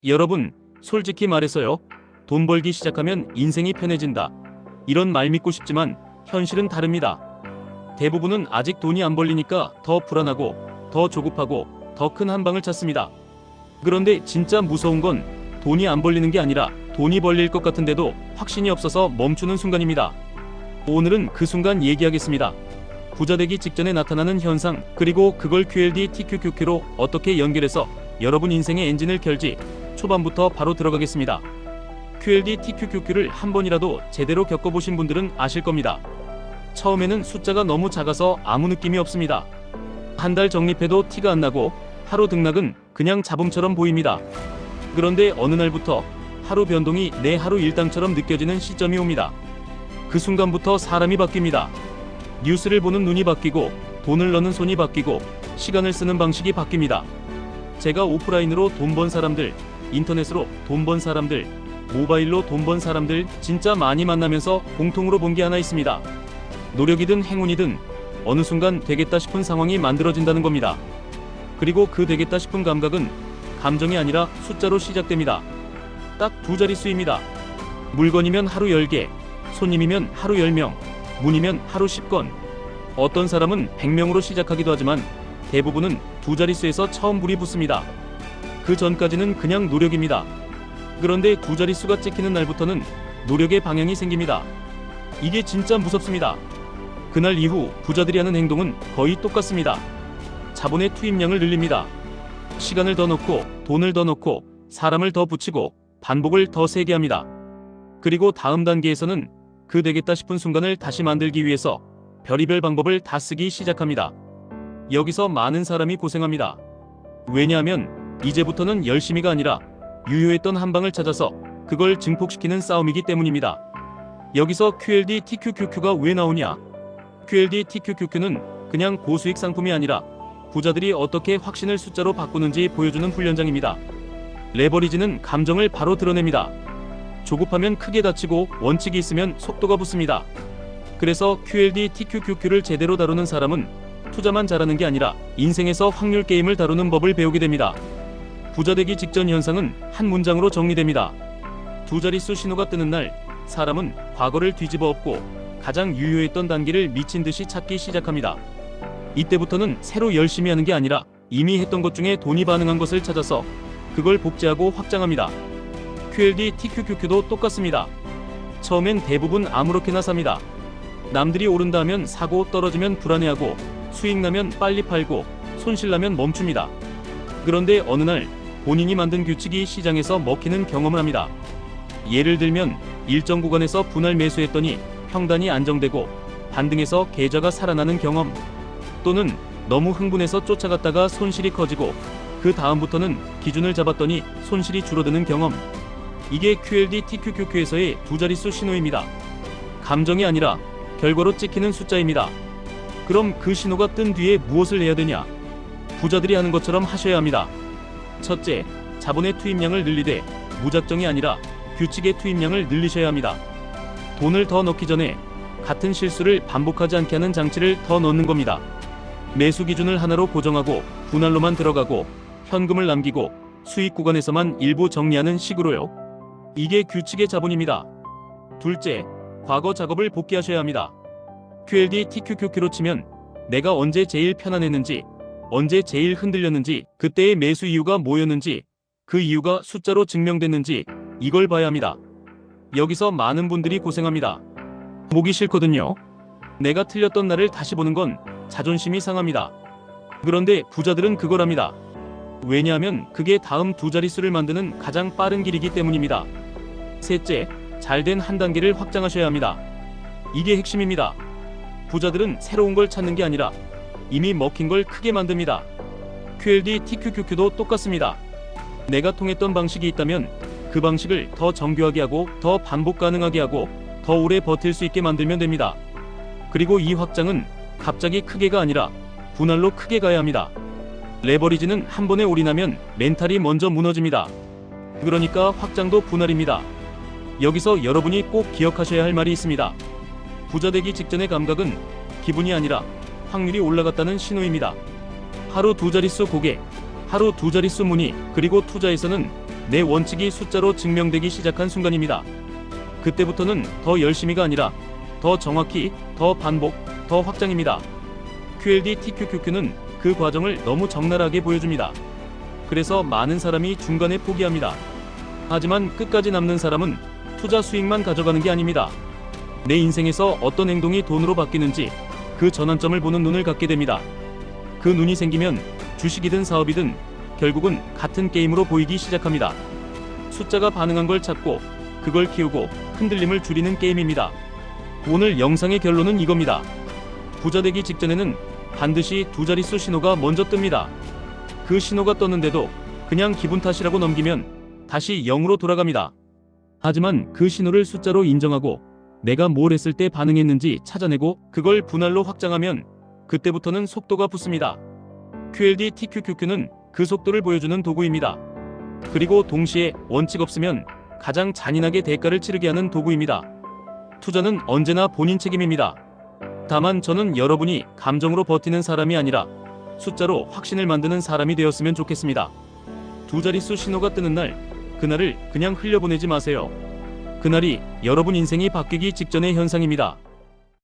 여러분, 솔직히 말해서요. 돈 벌기 시작하면 인생이 편해진다. 이런 말 믿고 싶지만 현실은 다릅니다. 대부분은 아직 돈이 안 벌리니까 더 불안하고 더 조급하고 더 큰 한 방을 찾습니다. 그런데 진짜 무서운 건 돈이 안 벌리는 게 아니라 돈이 벌릴 것 같은데도 확신이 없어서 멈추는 순간입니다. 오늘은 그 순간 얘기하겠습니다. 부자 되기 직전에 나타나는 현상, 그리고 그걸 QLD TQQQ로 어떻게 연결해서 여러분 인생의 엔진을 켤지 초반부터 바로 들어가겠습니다. QLD TQQQ를 한 번이라도 제대로 겪어보신 분들은 아실 겁니다. 처음에는 숫자가 너무 작아서 아무 느낌이 없습니다. 한 달 적립해도 티가 안 나고 하루 등락은 그냥 잡음처럼 보입니다. 그런데 어느 날부터 하루 변동이 내 하루 일당처럼 느껴지는 시점이 옵니다. 그 순간부터 사람이 바뀝니다. 뉴스를 보는 눈이 바뀌고 돈을 넣는 손이 바뀌고 시간을 쓰는 방식이 바뀝니다. 제가 오프라인으로 돈 번 사람들, 인터넷으로 돈 번 사람들, 모바일로 돈 번 사람들 진짜 많이 만나면서 공통으로 본 게 하나 있습니다. 노력이든 행운이든 어느 순간 되겠다 싶은 상황이 만들어진다는 겁니다. 그리고 그 되겠다 싶은 감각은 감정이 아니라 숫자로 시작됩니다. 딱 두 자릿수입니다. 물건이면 하루 10개, 손님이면 하루 10명, 문이면 하루 10건. 어떤 사람은 100명으로 시작하기도 하지만 대부분은 두 자릿수에서 처음 불이 붙습니다. 그 전까지는 그냥 노력입니다. 그런데 두 자릿수가 찍히는 날부터는 노력의 방향이 생깁니다. 이게 진짜 무섭습니다. 그날 이후 부자들이 하는 행동은 거의 똑같습니다. 자본의 투입량을 늘립니다. 시간을 더 넣고 돈을 더 넣고 사람을 더 붙이고 반복을 더 세게 합니다. 그리고 다음 단계에서는 그 되겠다 싶은 순간을 다시 만들기 위해서 별의별 방법을 다 쓰기 시작합니다. 여기서 많은 사람이 고생합니다. 왜냐하면 이제부터는 열심히가 아니라 유효했던 한 방을 찾아서 그걸 증폭시키는 싸움이기 때문입니다. 여기서 QLD TQQQ가 왜 나오냐? QLD TQQQ는 그냥 고수익 상품이 아니라 부자들이 어떻게 확신을 숫자로 바꾸는지 보여주는 훈련장입니다. 레버리지는 감정을 바로 드러냅니다. 조급하면 크게 다치고 원칙이 있으면 속도가 붙습니다. 그래서 QLD TQQQ를 제대로 다루는 사람은 투자만 잘하는 게 아니라 인생에서 확률 게임을 다루는 법을 배우게 됩니다. 부자 되기 직전 현상은 한 문장으로 정리됩니다. 두 자릿수 신호가 뜨는 날, 사람은 과거를 뒤집어 엎고 가장 유효했던 단계를 미친 듯이 찾기 시작합니다. 이때부터는 새로 열심히 하는 게 아니라 이미 했던 것 중에 돈이 반응한 것을 찾아서 그걸 복제하고 확장합니다. QLD TQQQ도 똑같습니다. 처음엔 대부분 아무렇게나 삽니다. 남들이 오른다 하면 사고, 떨어지면 불안해하고 수익 나면 빨리 팔고 손실 나면 멈춥니다. 그런데 어느 날 본인이 만든 규칙이 시장에서 먹히는 경험을 합니다. 예를 들면 일정 구간에서 분할 매수했더니 평단이 안정되고 반등해서 계좌가 살아나는 경험, 또는 너무 흥분해서 쫓아갔다가 손실이 커지고 그 다음부터는 기준을 잡았더니 손실이 줄어드는 경험. 이게 QLD TQQQ에서의 두 자릿수 신호입니다. 감정이 아니라 결과로 찍히는 숫자입니다. 그럼 그 신호가 뜬 뒤에 무엇을 해야 되냐? 부자들이 하는 것처럼 하셔야 합니다. 첫째, 자본의 투입량을 늘리되 무작정이 아니라 규칙의 투입량을 늘리셔야 합니다. 돈을 더 넣기 전에 같은 실수를 반복하지 않게 하는 장치를 더 넣는 겁니다. 매수 기준을 하나로 고정하고 분할로만 들어가고 현금을 남기고 수익 구간에서만 일부 정리하는 식으로요. 이게 규칙의 자본입니다. 둘째, 과거 작업을 복귀하셔야 합니다. QLD TQQQ로 치면 내가 언제 제일 편안했는지, 언제 제일 흔들렸는지, 그때의 매수 이유가 뭐였는지, 그 이유가 숫자로 증명됐는지 이걸 봐야 합니다. 여기서 많은 분들이 고생합니다. 보기 싫거든요. 내가 틀렸던 날을 다시 보는 건 자존심이 상합니다. 그런데 부자들은 그걸 합니다. 왜냐하면 그게 다음 두 자릿수를 만드는 가장 빠른 길이기 때문입니다. 셋째, 잘된 한 단계를 확장하셔야 합니다. 이게 핵심입니다. 부자들은 새로운 걸 찾는 게 아니라 이미 먹힌 걸 크게 만듭니다. QLD TQQQ도 똑같습니다. 내가 통했던 방식이 있다면 그 방식을 더 정교하게 하고 더 반복 가능하게 하고 더 오래 버틸 수 있게 만들면 됩니다. 그리고 이 확장은 갑자기 크게가 아니라 분할로 크게 가야 합니다. 레버리지는 한 번에 올인하면 멘탈이 먼저 무너집니다. 그러니까 확장도 분할입니다. 여기서 여러분이 꼭 기억하셔야 할 말이 있습니다. 부자 되기 직전의 감각은 기분이 아니라 확률이 올라갔다는 신호입니다. 하루 두 자릿수 고객, 하루 두 자릿수 문의, 그리고 투자에서는 내 원칙이 숫자로 증명되기 시작한 순간입니다. 그때부터는 더 열심히가 아니라 더 정확히, 더 반복, 더 확장입니다. QLD TQQQ는 그 과정을 너무 적나라하게 보여줍니다. 그래서 많은 사람이 중간에 포기합니다. 하지만 끝까지 남는 사람은 투자 수익만 가져가는 게 아닙니다. 내 인생에서 어떤 행동이 돈으로 바뀌는지 그 전환점을 보는 눈을 갖게 됩니다. 그 눈이 생기면 주식이든 사업이든 결국은 같은 게임으로 보이기 시작합니다. 숫자가 반응한 걸 찾고 그걸 키우고 흔들림을 줄이는 게임입니다. 오늘 영상의 결론은 이겁니다. 부자 되기 직전에는 반드시 두 자릿수 신호가 먼저 뜹니다. 그 신호가 떴는데도 그냥 기분 탓이라고 넘기면 다시 0으로 돌아갑니다. 하지만 그 신호를 숫자로 인정하고 내가 뭘 했을 때 반응했는지 찾아내고 그걸 분할로 확장하면 그때부터는 속도가 붙습니다. QLD TQQQ는 그 속도를 보여주는 도구입니다. 그리고 동시에 원칙 없으면 가장 잔인하게 대가를 치르게 하는 도구입니다. 투자는 언제나 본인 책임입니다. 다만 저는 여러분이 감정으로 버티는 사람이 아니라 숫자로 확신을 만드는 사람이 되었으면 좋겠습니다. 두 자릿수 신호가 뜨는 날, 그날을 그냥 흘려보내지 마세요. 그날이 여러분 인생이 바뀌기 직전의 현상입니다.